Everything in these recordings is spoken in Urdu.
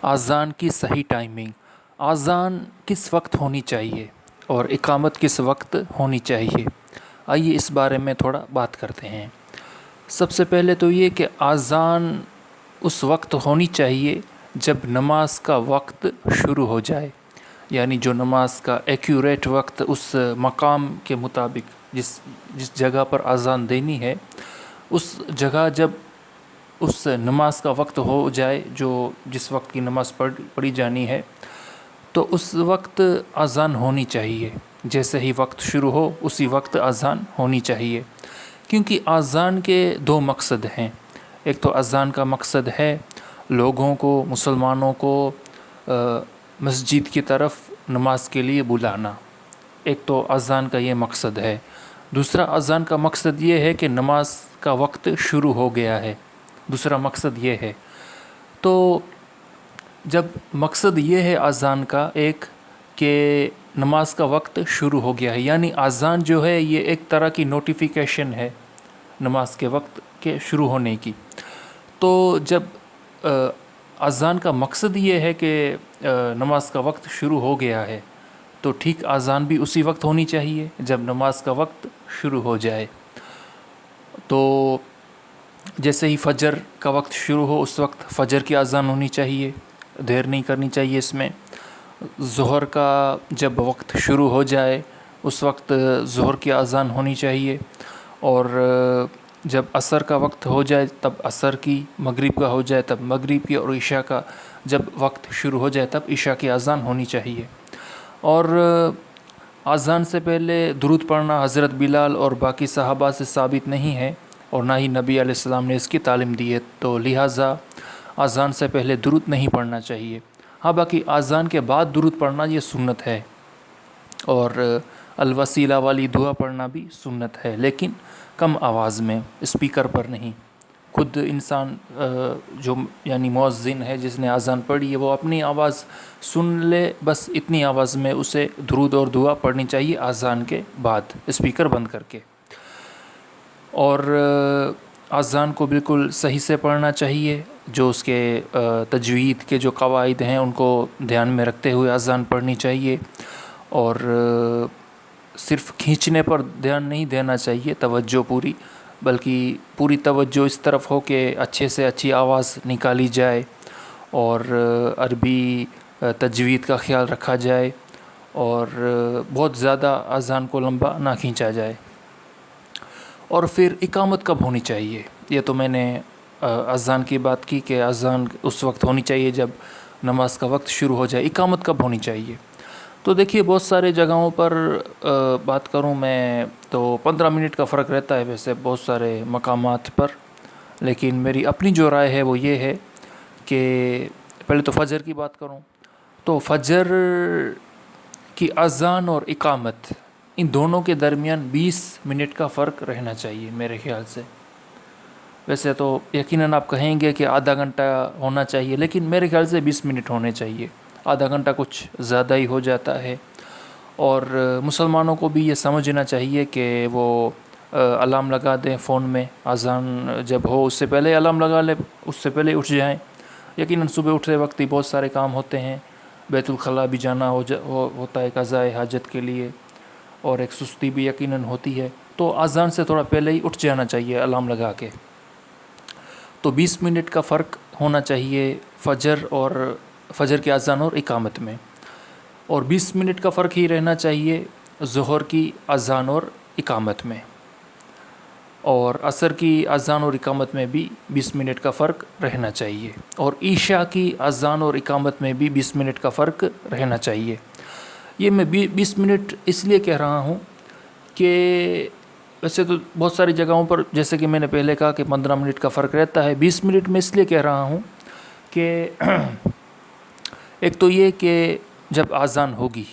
اذان کی صحیح ٹائمنگ، اذان کس وقت ہونی چاہیے اور اقامت کس وقت ہونی چاہیے، آئیے اس بارے میں تھوڑا بات کرتے ہیں۔ سب سے پہلے تو یہ کہ اذان اس وقت ہونی چاہیے جب نماز کا وقت شروع ہو جائے، یعنی جو نماز کا ایکوریٹ وقت اس مقام کے مطابق جس جگہ پر اذان دینی ہے، اس جگہ جب اس نماز کا وقت ہو جائے، جس وقت کی نماز پڑھی جانی ہے، تو اس وقت اذان ہونی چاہیے۔ جیسے ہی وقت شروع ہو اسی وقت اذان ہونی چاہیے، کیونکہ اذان کے دو مقصد ہیں۔ ایک تو اذان کا مقصد ہے لوگوں کو، مسلمانوں کو مسجد کی طرف نماز کے لیے بلانا، ایک تو اذان کا یہ مقصد ہے۔ دوسرا اذان کا مقصد یہ ہے کہ نماز کا وقت شروع ہو گیا ہے، دوسرا مقصد یہ ہے۔ تو جب مقصد یہ ہے اذان کا ایک کہ نماز کا وقت شروع ہو گیا ہے، یعنی اذان جو ہے یہ ایک طرح کی نوٹیفیکیشن ہے نماز کے وقت کے شروع ہونے کی۔ تو جب اذان کا مقصد یہ ہے کہ نماز کا وقت شروع ہو گیا ہے، تو ٹھیک اذان بھی اسی وقت ہونی چاہیے جب نماز کا وقت شروع ہو جائے۔ تو جیسے ہی فجر کا وقت شروع ہو اس وقت فجر کی اذان ہونی چاہیے، دیر نہیں کرنی چاہیے اس میں۔ ظہر کا جب وقت شروع ہو جائے اس وقت ظہر کی اذان ہونی چاہیے، اور جب عصر کا وقت ہو جائے تب عصر کی، مغرب کا ہو جائے تب مغرب کی، اور عشاء کا جب وقت شروع ہو جائے تب عشاء کی اذان ہونی چاہیے۔ اور اذان سے پہلے درود پڑھنا حضرت بلال اور باقی صحابہ سے ثابت نہیں ہے، اور نہ ہی نبی علیہ السلام نے اس کی تعلیم دی ہے، تو لہٰذا اذان سے پہلے درود نہیں پڑھنا چاہیے۔ ہاں باقی اذان کے بعد درود پڑھنا یہ سنت ہے، اور الوسیلہ والی دعا پڑھنا بھی سنت ہے، لیکن کم آواز میں، اسپیکر پر نہیں۔ خود انسان جو یعنی مؤذن ہے جس نے اذان پڑھی ہے وہ اپنی آواز سن لے، بس اتنی آواز میں اسے درود اور دعا پڑھنی چاہیے اذان کے بعد، اسپیکر بند کر کے۔ اور اذان کو بالکل صحیح سے پڑھنا چاہیے، جو اس کے تجوید کے جو قواعد ہیں ان کو دھیان میں رکھتے ہوئے اذان پڑھنی چاہیے، اور صرف کھینچنے پر دھیان نہیں دینا چاہیے، توجہ پوری، بلکہ پوری توجہ اس طرف ہو کہ اچھے سے اچھی آواز نکالی جائے، اور عربی تجوید کا خیال رکھا جائے، اور بہت زیادہ اذان کو لمبا نہ کھینچا جائے۔ اور پھر اقامت کب ہونی چاہیے، یہ تو میں نے اذان کی بات کی کہ اذان اس وقت ہونی چاہیے جب نماز کا وقت شروع ہو جائے۔ اقامت کب ہونی چاہیے، تو دیکھیے بہت سارے جگہوں پر بات کروں میں تو 15 منٹ کا فرق رہتا ہے ویسے بہت سارے مقامات پر، لیکن میری اپنی جو رائے ہے وہ یہ ہے کہ پہلے تو فجر کی بات کروں تو فجر کی اذان اور اقامت ان دونوں کے درمیان 20 منٹ کا فرق رہنا چاہیے میرے خیال سے۔ ویسے تو یقیناً آپ کہیں گے کہ آدھا گھنٹہ ہونا چاہیے، لیکن میرے خیال سے 20 منٹ ہونے چاہیے، آدھا گھنٹہ کچھ زیادہ ہی ہو جاتا ہے۔ اور مسلمانوں کو بھی یہ سمجھنا چاہیے کہ وہ الارم لگا دیں فون میں، اذان جب ہو اس سے پہلے الارم لگا لیں، اس سے پہلے اٹھ جائیں۔ یقیناً صبح اٹھتے وقت ہی بہت سارے کام ہوتے ہیں، بیت الخلاء بھی جانا ہوتا ہے قضاء حاجت کے لیے، اور ایک سستی بھی یقیناً ہوتی ہے، تو اذان سے تھوڑا پہلے ہی اٹھ جانا چاہیے الارم لگا کے۔ تو 20 منٹ کا فرق ہونا چاہیے فجر کی اذان اور اقامت میں، اور 20 منٹ کا فرق ہی رہنا چاہیے ظہر کی اذان اور اقامت میں، اور عصر کی اذان اور اقامت میں بھی 20 منٹ کا فرق رہنا چاہیے، اور عشاء کی اذان اور اقامت میں بھی 20 منٹ کا فرق رہنا چاہیے۔ یہ میں 20 منٹ اس لیے کہہ رہا ہوں کہ ویسے تو بہت ساری جگہوں پر جیسے کہ میں نے پہلے کہا کہ 15 منٹ کا فرق رہتا ہے، 20 منٹ میں اس لیے کہہ رہا ہوں کہ ایک تو یہ کہ جب اذان ہوگی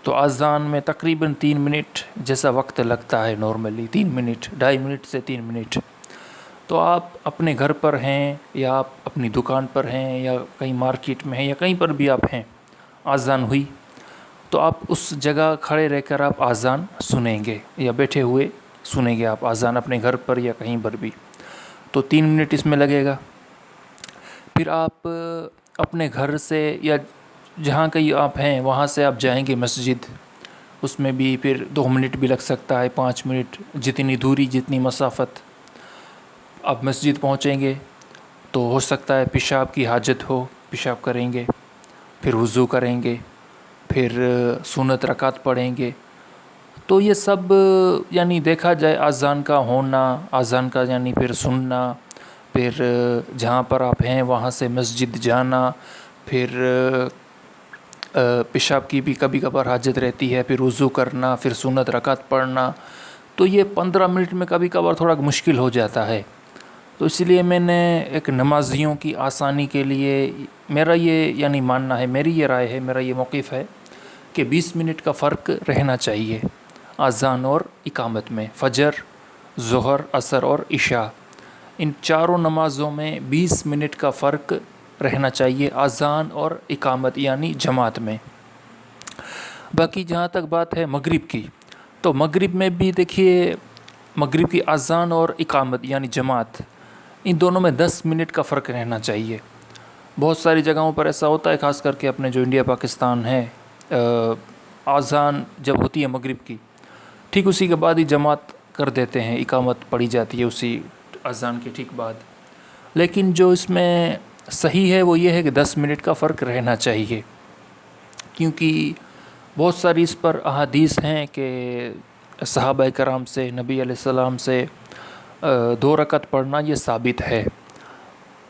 تو اذان میں تقریباً 3 منٹ جیسا وقت لگتا ہے، نارملی 3 منٹ، 2.5 منٹ سے 3 منٹ۔ تو آپ اپنے گھر پر ہیں یا آپ اپنی دکان پر ہیں یا کہیں مارکیٹ میں ہیں یا کہیں پر بھی آپ ہیں، اذان ہوئی تو آپ اس جگہ کھڑے رہ کر آپ اذان سنیں گے یا بیٹھے ہوئے سنیں گے آپ اذان اپنے گھر پر یا کہیں پر بھی، تو 3 منٹ اس میں لگے گا۔ پھر آپ اپنے گھر سے یا جہاں کہیں آپ ہیں وہاں سے آپ جائیں گے مسجد، اس میں بھی پھر 2 منٹ بھی لگ سکتا ہے، 5 منٹ، جتنی دوری جتنی مسافت. آپ مسجد پہنچیں گے تو ہو سکتا ہے پیشاب کی حاجت ہو، پیشاب کریں گے، پھر وضو کریں گے، پھر سنت رکعت پڑھیں گے. تو یہ سب یعنی دیکھا جائے اذان کا ہونا، اذان کا یعنی پھر سننا، پھر جہاں پر آپ ہیں وہاں سے مسجد جانا، پھر پیشاب کی بھی کبھی کبھار حاجت رہتی ہے، پھر وضو کرنا، پھر سنت رکعت پڑھنا، تو یہ 15 منٹ میں کبھی کبھار تھوڑا مشکل ہو جاتا ہے. تو اس لیے میں نے ایک نمازیوں کی آسانی کے لیے میرا یہ یعنی ماننا ہے، میری یہ رائے ہے، میرا یہ موقف ہے کہ 20 منٹ کا فرق رہنا چاہیے اذان اور اقامت میں. فجر، ظہر، عصر اور عشاء، ان چاروں نمازوں میں 20 منٹ کا فرق رہنا چاہیے اذان اور اقامت یعنی جماعت میں. باقی جہاں تک بات ہے مغرب کی، تو مغرب میں بھی دیکھیے، مغرب کی اذان اور اقامت یعنی جماعت، ان دونوں میں 10 منٹ کا فرق رہنا چاہیے. بہت ساری جگہوں پر ایسا ہوتا ہے، خاص کر کے اپنے جو انڈیا پاکستان ہے، اذان جب ہوتی ہے مغرب کی، ٹھیک اسی کے بعد ہی جماعت کر دیتے ہیں، اقامت پڑھی جاتی ہے اسی اذان کے ٹھیک بعد. لیکن جو اس میں صحیح ہے وہ یہ ہے کہ 10 منٹ کا فرق رہنا چاہیے، کیونکہ بہت ساری اس پر احادیث ہیں کہ صحابہ کرام سے، نبی علیہ السلام سے 2 رکعت پڑھنا یہ ثابت ہے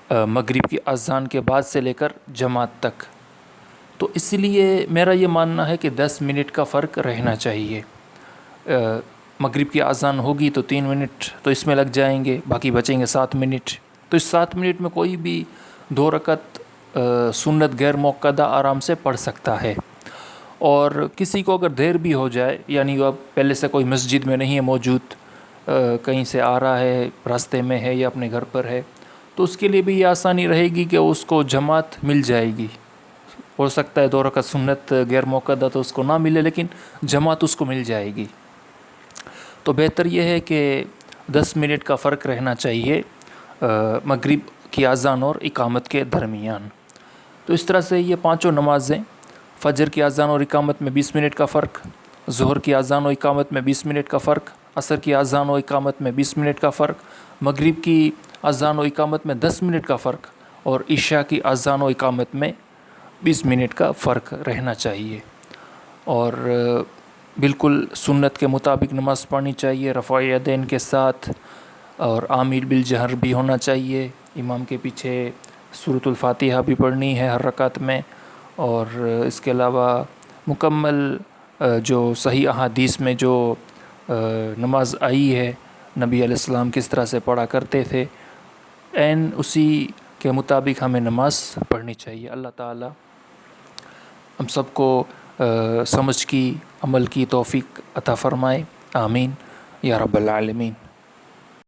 مغرب کی اذان کے بعد سے لے کر جماعت تک. تو اس لیے میرا یہ ماننا ہے کہ 10 منٹ کا فرق رہنا چاہیے. مغرب کی اذان ہوگی تو 3 منٹ تو اس میں لگ جائیں گے، باقی بچیں گے 7 منٹ. تو اس 7 منٹ میں کوئی بھی 2 رکعت سنت غیر موقدہ آرام سے پڑھ سکتا ہے. اور کسی کو اگر دیر بھی ہو جائے، یعنی وہ اب پہلے سے کوئی مسجد میں نہیں ہے موجود، کہیں سے آ رہا ہے، راستے میں ہے یا اپنے گھر پر ہے، تو اس کے لیے بھی یہ آسانی رہے گی کہ اس کو جماعت مل جائے گی. ہو سکتا ہے 2 رکعت سنت غیر موقدہ تو اس کو نہ ملے، لیکن جماعت اس کو مل جائے گی. تو بہتر یہ ہے کہ 10 منٹ کا فرق رہنا چاہیے مغرب کی اذان اور اقامت کے درمیان. تو اس طرح سے یہ 5 نمازیں، فجر کی اذان اور اقامت میں 20 منٹ کا فرق، ظہر کی اذان و اقامت میں 20 منٹ کا فرق، عصر کی اذان و اقامت میں 20 منٹ کا فرق، مغرب کی اذان و اقامت میں 10 منٹ کا فرق، اور عشاء کی اذان و اقامت میں 20 منٹ کا فرق رہنا چاہیے. اور بالکل سنت کے مطابق نماز پڑھنی چاہیے، رفع یدین کے ساتھ، اور آمین بالجہر بھی ہونا چاہیے. امام کے پیچھے سورۃ الفاتحہ بھی پڑھنی ہے ہر رکعت میں. اور اس کے علاوہ مکمل جو صحیح احادیث میں جو نماز آئی ہے، نبی علیہ السلام کس طرح سے پڑھا کرتے تھے، عین اسی کے مطابق ہمیں نماز پڑھنی چاہیے. اللہ تعالی ہم سب کو سمجھ کی، عمل کی توفیق عطا فرمائے. آمین یا رب العالمین.